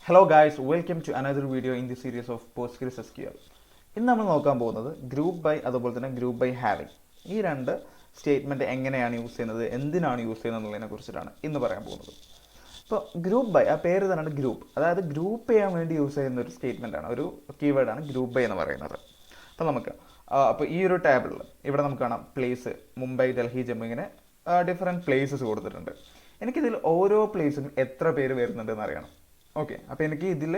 Hello guys, welcome to another video in the series of PostgreSQL. ഇന്ന് നമ്മൾ നോക്കാൻ പോകുന്നത് ഗ്രൂപ്പ് ബൈ അതുപോലെ തന്നെ ഗ്രൂപ്പ് ബൈ ഹാവിംഗ് ഈ രണ്ട് സ്റ്റേറ്റ്മെൻറ്റ് എങ്ങനെയാണ് യൂസ് ചെയ്യുന്നത്, എന്തിനാണ് യൂസ് ചെയ്യുന്നത് എന്നുള്ളതിനെ കുറിച്ചിട്ടാണ് ഇന്ന് പറയാൻ പോകുന്നത്. ഇപ്പോൾ ഗ്രൂപ്പ് ബൈ ആ പേര് തന്നെയാണ് ഗ്രൂപ്പ്, അതായത് ഗ്രൂപ്പ് ചെയ്യാൻ വേണ്ടി യൂസ് ചെയ്യുന്ന ഒരു സ്റ്റേറ്റ്മെൻറ്റാണ്, ഒരു കീവേഡാണ് ഗ്രൂപ്പ് ബൈ എന്ന് പറയുന്നത്. അപ്പോൾ നമുക്ക് അപ്പോൾ ഈ ഒരു ടേബിളിൽ ഇവിടെ നമുക്ക് കാണാം പ്ലേസ് മുംബൈ, ഡൽഹി, ജമ്മു ഇങ്ങനെ ഡിഫറെൻറ്റ് പ്ലേസസ് കൊടുത്തിട്ടുണ്ട്. എനിക്കിതിൽ ഓരോ പ്ലേസിനും എത്ര പേര് വരുന്നുണ്ടെന്ന് അറിയണം. ഓക്കെ, അപ്പോൾ എനിക്ക് ഇതിൽ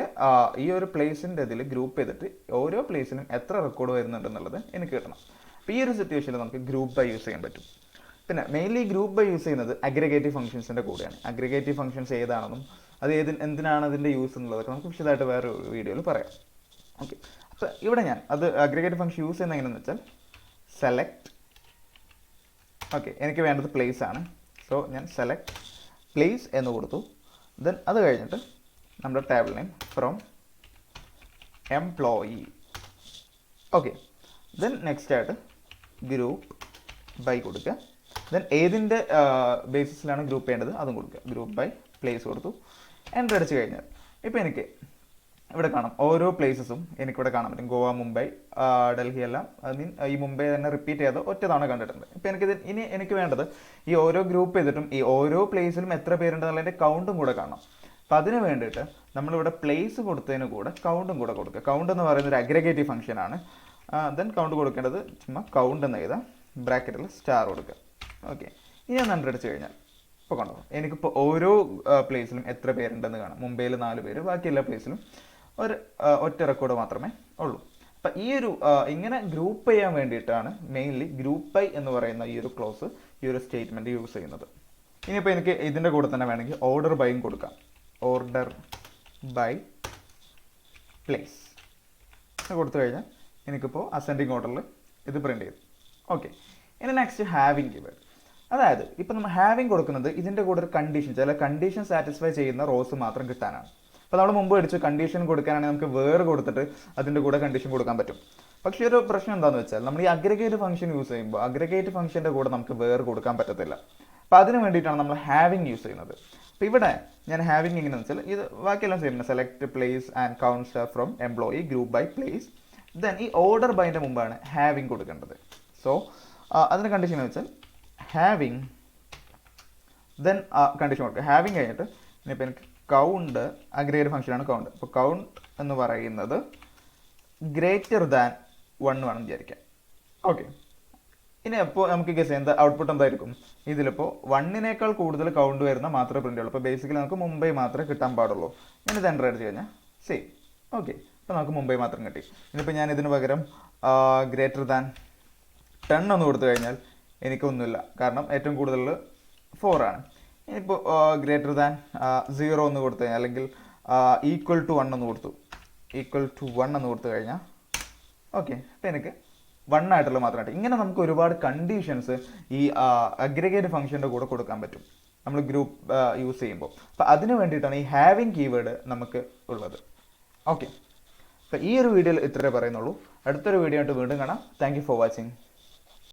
ഈ ഒരു പ്ലേസിൻ്റെ ഇതിൽ ഗ്രൂപ്പ് ചെയ്തിട്ട് ഓരോ പ്ലേസിനും എത്ര റെക്കോർഡ് വരുന്നുണ്ടെന്നുള്ളത് എനിക്ക് കിട്ടണം. അപ്പോൾ ഈ ഒരു സിറ്റുവേഷനിൽ നമുക്ക് ഗ്രൂപ്പ് ബൈ യൂസ് ചെയ്യാൻ പറ്റും. പിന്നെ മെയിൻലി ഗ്രൂപ്പ് ബൈ യൂസ് ചെയ്യുന്നത് അഗ്രിഗേറ്റീവ് ഫംഗ്ഷൻസിൻ്റെ കൂടെയാണ്. അഗ്രിഗേറ്റീവ് ഫംഗ്ഷൻസ് ഏതാണെന്നും അത് എന്തിനാണ് അതിൻ്റെ യൂസ് എന്നുള്ളതൊക്കെ നമുക്ക് വിശദമായിട്ട് വേറെ വീഡിയോയിൽ പറയാം. ഓക്കെ, അപ്പോൾ ഇവിടെ ഞാൻ അത് അഗ്രിഗേറ്റീവ് ഫംഗ്ഷൻ യൂസ് ചെയ്യുന്നത് എങ്ങനെയെന്ന് വെച്ചാൽ സെലക്ട്, ഓക്കെ എനിക്ക് വേണ്ടത് പ്ലേസ് ആണ്. സോ ഞാൻ സെലക്ട് പ്ലേസ് എന്ന് കൊടുത്തു. ദെൻ അത് കഴിഞ്ഞിട്ട് നമ്മുടെ table name from employee. Okay, then next ആയിട്ട് ഗ്രൂപ്പ് ബൈ കൊടുക്കുക. ദെൻ ഏതിൻ്റെ ബേസിസിലാണ് ഗ്രൂപ്പ് ചെയ്യേണ്ടത് അതും കൊടുക്കുക. ഗ്രൂപ്പ് ബൈ പ്ലേസ് കൊടുത്തു, എൻ്റർ അടിച്ച് കഴിഞ്ഞാൽ ഇപ്പോൾ എനിക്ക് ഇവിടെ കാണാം ഓരോ പ്ലേസസും എനിക്കിവിടെ കാണാൻ പറ്റും. ഗോവ, മുംബൈ, ഡൽഹി എല്ലാം ഈ മുംബൈ തന്നെ റിപ്പീറ്റ് ചെയ്ത് ഒറ്റ തവണ കണ്ടിട്ടുണ്ട്. ഇപ്പോൾ എനിക്ക് വേണ്ടത് ഈ ഓരോ ഗ്രൂപ്പ് ചെയ്തിട്ടും ഈ ഓരോ പ്ലേസിലും എത്ര പേരുണ്ടെന്നുള്ളതിൻ്റെ കൗണ്ടും കൂടെ കാണണം. അപ്പോൾ അതിന് വേണ്ടിയിട്ട് നമ്മളിവിടെ പ്ലേസ് കൊടുത്തതിന് കൂടെ കൗണ്ടും കൂടെ കൊടുക്കുക. കൗണ്ട് എന്ന് പറയുന്നത് ഒരു അഗ്രിഗേറ്റീവ് ഫംഗ്ഷനാണ്. ദെൻ കൗണ്ട് കൊടുക്കേണ്ടത് ചുമ്മാ കൗണ്ട് എന്ന് എഴുതാം, ബ്രാക്കറ്റിൽ സ്റ്റാർ കൊടുക്കുക. ഓക്കെ, ഇനി ഞാൻ അടിച്ചു കഴിഞ്ഞാൽ ഇപ്പോൾ കണ്ടോ എനിക്കിപ്പോൾ ഓരോ പ്ലേസിലും എത്ര പേരുണ്ടെന്ന് കാണാം. മുംബൈയിൽ 4 പേര്, ബാക്കി എല്ലാ പ്ലേസിലും ഒറ്റ റെക്കോർഡ് മാത്രമേ ഉള്ളൂ. അപ്പം ഈ ഒരു ഇങ്ങനെ ഗ്രൂപ്പ് ചെയ്യാൻ വേണ്ടിയിട്ടാണ് മെയിൻലി ഗ്രൂപ്പ് ബൈ എന്ന് പറയുന്ന ഈ ഒരു ക്ലോസ്, ഈ ഒരു സ്റ്റേറ്റ്മെൻറ്റ് യൂസ് ചെയ്യുന്നത്. ഇനിയിപ്പോൾ എനിക്ക് ഇതിൻ്റെ കൂടെ തന്നെ വേണമെങ്കിൽ ഓർഡർ ബൈയും കൊടുക്കാം. ഓർഡർ ബൈ പ്ലേസ് കൊടുത്തു കഴിഞ്ഞാൽ എനിക്കിപ്പോൾ അസെൻഡിങ് ഓർഡറിൽ ഇത് പ്രിൻ്റ് ചെയ്തു. ഓക്കെ, ഇനി നെക്സ്റ്റ് ഹാവിങ് കീവേഡ്. അതായത് ഇപ്പം നമ്മൾ ഹാവിങ് കൊടുക്കുന്നത് ഇതിൻ്റെ കൂടെ ഒരു കണ്ടീഷൻ, ചില കണ്ടീഷൻ സാറ്റിസ്ഫൈ ചെയ്യുന്ന റോസ് മാത്രം കിട്ടാനാണ്. അപ്പോൾ നമ്മൾ മുമ്പ് അടിച്ചു കണ്ടീഷൻ കൊടുക്കാനാണെങ്കിൽ നമുക്ക് വേറെ കൊടുത്തിട്ട് അതിൻ്റെ കൂടെ കണ്ടീഷൻ കൊടുക്കാൻ പറ്റും. പക്ഷേ ഒരു പ്രശ്നം എന്താണെന്ന് വെച്ചാൽ നമ്മൾ ഈ അഗ്രിഗേറ്റ് ഫംഗ്ഷൻ യൂസ് ചെയ്യുമ്പോൾ അഗ്രിഗേറ്റ് ഫംഗ്ഷൻ്റെ കൂടെ നമുക്ക് വേറെ കൊടുക്കാൻ പറ്റത്തില്ല. അപ്പോൾ അതിന് വേണ്ടിയിട്ടാണ് നമ്മൾ ഹാവിങ് യൂസ് ചെയ്യുന്നത്. അപ്പോൾ ഇവിടെ ഞാൻ ഹാവിങ് എങ്ങനെയാണെന്ന് വെച്ചാൽ ഇത് ബാക്കിയെല്ലാം ചെയ്യുന്നത് select place and count star from employee group by place. Then ഈ ഓർഡർ ബൈൻ്റെ മുമ്പാണ് ഹാവിങ് കൊടുക്കേണ്ടത്. സോ അതിൻ്റെ കണ്ടീഷൻ എന്ന് വെച്ചാൽ ഹാവിങ്, ദെൻ കണ്ടീഷൻ കൊടുക്കുക. ഹാവിങ് കഴിഞ്ഞിട്ട് ഇനിയിപ്പോൾ എനിക്ക് കൗണ്ട്, അഗ്രിഗേറ്റ് ഫംഗ്ഷനാണ് കൗണ്ട്. അപ്പോൾ കൗണ്ട് എന്ന് പറയുന്നത് ഗ്രേറ്റർ ദാൻ 1 വേണം വിചാരിക്കാം. ഓക്കെ, ഇനി അപ്പോൾ നമുക്ക് ഗസ് എന്താ ഔട്ട്പുട്ട് എന്തായിരിക്കും? ഇതിലിപ്പോൾ 1നേക്കാൾ കൂടുതൽ കൗണ്ട് വരുന്ന മാത്രമേ പ്രിൻ്റ് ഉള്ളൂ. അപ്പോൾ ബേസിക്കലി നമുക്ക് മുംബൈ മാത്രമേ കിട്ടാൻ പാടുള്ളൂ. ഞാനിത് എൻ്റർ അടിച്ച് കഴിഞ്ഞാൽ സെയിം. ഓക്കെ, അപ്പോൾ നമുക്ക് മുംബൈ മാത്രം കിട്ടി. ഇനിയിപ്പോൾ ഞാൻ ഇതിന് പകരം ഗ്രേറ്റർ ദാൻ 10 ഒന്ന് കൊടുത്തു കഴിഞ്ഞാൽ എനിക്കൊന്നുമില്ല, കാരണം ഏറ്റവും കൂടുതൽ 4 ആണ്. ഇനിയിപ്പോൾ ഗ്രേറ്റർ ദാൻ 0 ഒന്ന് കൊടുത്തു കഴിഞ്ഞാൽ, അല്ലെങ്കിൽ ഈക്വൽ ടു 1 ഒന്ന് കൊടുത്തു, ഈക്വൽ ടു 1 എന്ന് കൊടുത്തു കഴിഞ്ഞാൽ ഓക്കെ, അപ്പോൾ എനിക്ക് 1 ആയിട്ടുള്ള മാത്രമായിട്ട്. ഇങ്ങനെ നമുക്ക് ഒരുപാട് കണ്ടീഷൻസ് ഈ അഗ്രിഗേറ്റ് ഫംഗ്ഷൻ്റെ കൂടെ കൊടുക്കാൻ പറ്റും നമ്മൾ ഗ്രൂപ്പ് യൂസ് ചെയ്യുമ്പോൾ. അപ്പോൾ അതിന് വേണ്ടിയിട്ടാണ് ഈ ഹാവിങ് കീവേഡ് നമുക്ക് ഉള്ളത്. ഓക്കെ, അപ്പോൾ ഈ ഒരു വീഡിയോയിൽ ഇത്രേ പറയുന്നുള്ളൂ. അടുത്തൊരു വീഡിയോ ആയിട്ട് വീണ്ടും കാണാം. Thank you for watching.